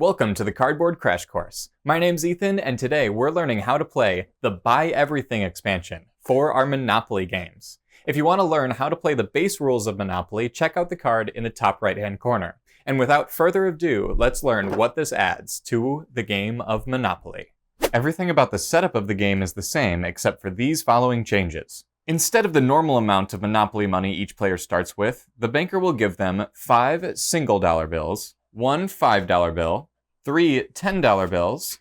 Welcome to the Cardboard Crash Course. My name's Ethan, and today we're learning how to play the Buy Everything expansion for our Monopoly games. If you want to learn how to play the base rules of Monopoly, check out the card in the top right-hand corner. And without further ado, let's learn what this adds to the game of Monopoly. Everything about the setup of the game is the same, except for these following changes. Instead of the normal amount of Monopoly money each player starts with, the banker will give them 5 single-dollar bills, 1 $5 bill, 3 $10 bills,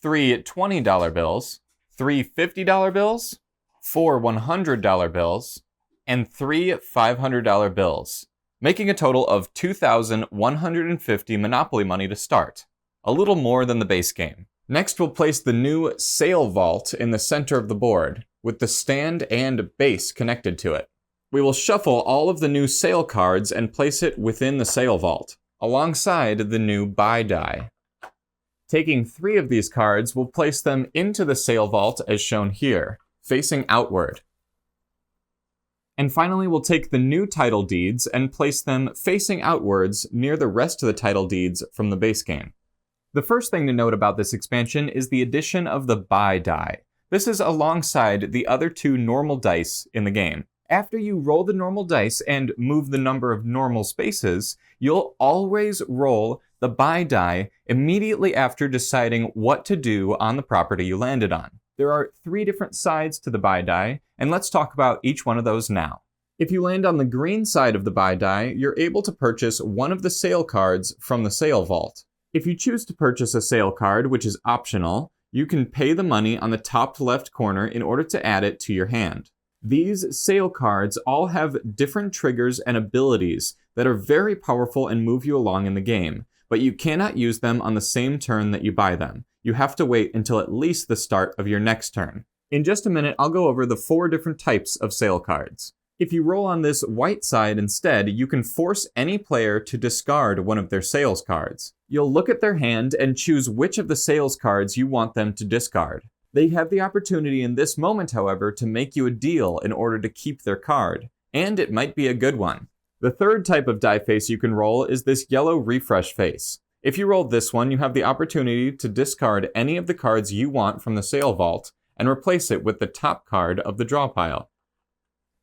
3 $20 bills, 3 $50 bills, 4 $100 bills, and 3 $500 bills, making a total of 2,150 Monopoly money to start, a little more than the base game. Next, we'll place the new sale vault in the center of the board, with the stand and base connected to it. We will shuffle all of the new sale cards and place it within the sale vault, alongside the new buy die. Taking 3 of these cards, we'll place them into the sale vault as shown here, facing outward. And finally, we'll take the new title deeds and place them facing outwards near the rest of the title deeds from the base game. The first thing to note about this expansion is the addition of the buy die. This is alongside the other 2 normal dice in the game. After you roll the normal dice and move the number of normal spaces, you'll always roll the buy die immediately after deciding what to do on the property you landed on. There are 3 different sides to the buy die, and let's talk about each one of those now. If you land on the green side of the buy die, you're able to purchase one of the sale cards from the sale vault. If you choose to purchase a sale card, which is optional, you can pay the money on the top left corner in order to add it to your hand. These sale cards all have different triggers and abilities that are very powerful and move you along in the game, but you cannot use them on the same turn that you buy them. You have to wait until at least the start of your next turn. In just a minute, I'll go over the 4 different types of sale cards. If you roll on this white side instead, you can force any player to discard one of their sales cards. You'll look at their hand and choose which of the sales cards you want them to discard. They have the opportunity in this moment, however, to make you a deal in order to keep their card, and it might be a good one. The third type of die face you can roll is this yellow refresh face. If you roll this one, you have the opportunity to discard any of the cards you want from the sale vault and replace it with the top card of the draw pile.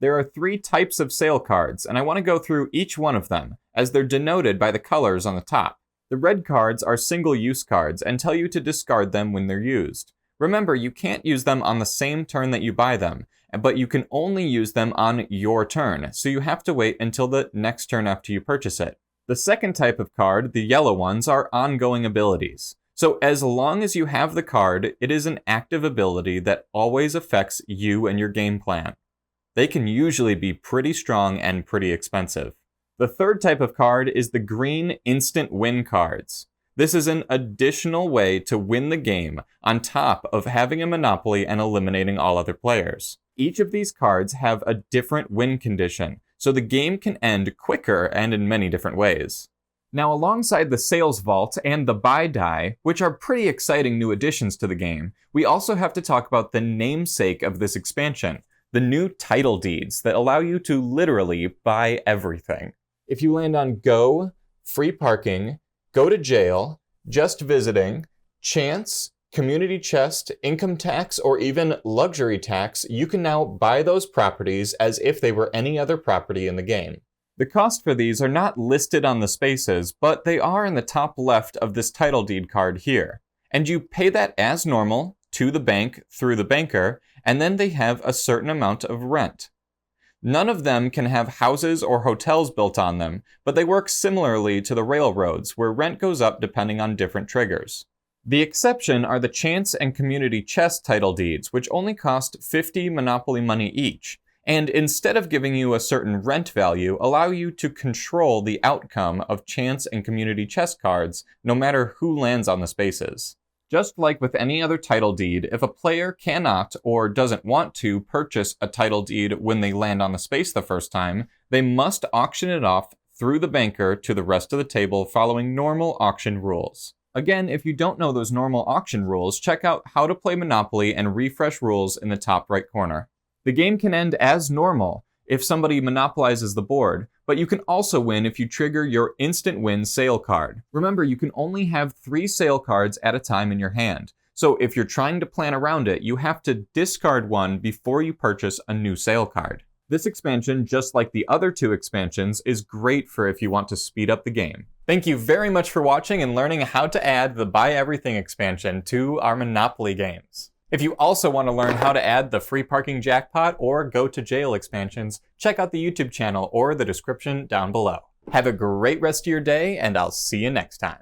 There are 3 types of sale cards, and I want to go through each one of them, as they're denoted by the colors on the top. The red cards are single-use cards and tell you to discard them when they're used. Remember, you can't use them on the same turn that you buy them, but you can only use them on your turn, so you have to wait until the next turn after you purchase it. The second type of card, the yellow ones, are ongoing abilities. So as long as you have the card, it is an active ability that always affects you and your game plan. They can usually be pretty strong and pretty expensive. The third type of card is the green instant win cards. This is an additional way to win the game on top of having a monopoly and eliminating all other players. Each of these cards have a different win condition, so the game can end quicker and in many different ways. Now, alongside the sales vault and the buy die, which are pretty exciting new additions to the game, we also have to talk about the namesake of this expansion, the new title deeds that allow you to literally buy everything. If you land on Go, Free Parking, Go to Jail, Just Visiting, Chance, Community Chest, Income Tax, or even Luxury Tax, you can now buy those properties as if they were any other property in the game. The cost for these are not listed on the spaces, but they are in the top left of this title deed card here. And you pay that as normal to the bank through the banker, and then they have a certain amount of rent. None of them can have houses or hotels built on them, but they work similarly to the railroads, where rent goes up depending on different triggers. The exception are the Chance and Community Chest title deeds, which only cost 50 Monopoly money each, and instead of giving you a certain rent value, allow you to control the outcome of Chance and Community Chest cards, no matter who lands on the spaces. Just like with any other title deed, if a player cannot or doesn't want to purchase a title deed when they land on the space the first time, they must auction it off through the banker to the rest of the table following normal auction rules. Again, if you don't know those normal auction rules, check out How to Play Monopoly and Refresh Rules in the top right corner. The game can end as normal if somebody monopolizes the board, but you can also win if you trigger your instant win sale card. Remember, you can only have 3 sale cards at a time in your hand. So if you're trying to plan around it, you have to discard one before you purchase a new sale card. This expansion, just like the other 2 expansions, is great for if you want to speed up the game. Thank you very much for watching and learning how to add the Buy Everything expansion to our Monopoly games. If you also want to learn how to add the free parking jackpot or go to jail expansions, check out the YouTube channel or the description down below. Have a great rest of your day, and I'll see you next time.